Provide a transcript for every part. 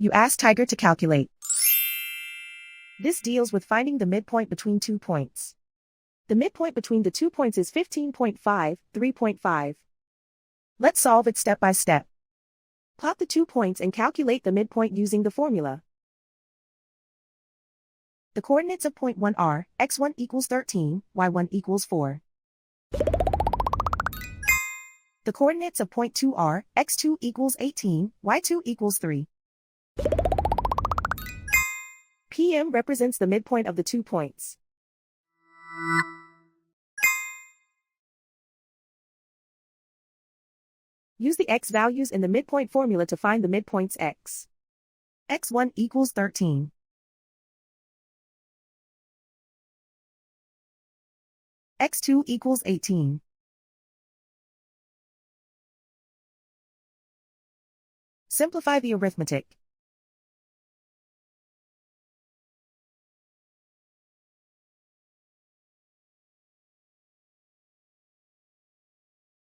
You ask Tiger to calculate. This deals with finding the midpoint between 2 points. The midpoint between the 2 points is 15.5, 3.5. Let's solve it step by step. Plot the 2 points and calculate the midpoint using the formula. The coordinates of point 1 are x1 equals 13, y1 equals 4. The coordinates of point 2 are x2 equals 18, y2 equals 3. PM represents the midpoint of the 2 points. Use the x values in the midpoint formula to find the midpoints x. x1 equals 13. x2 equals 18. Simplify the arithmetic.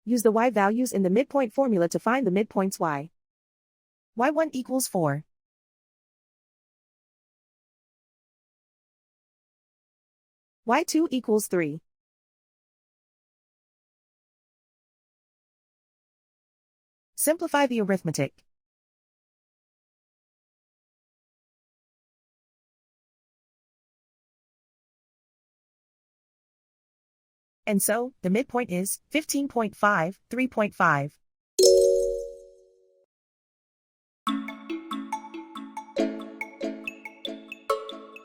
Use the y values in the midpoint formula to find the midpoints y. y1 equals 4. y2 equals 3. Simplify the arithmetic. And so, the midpoint is 15.5, 3.5.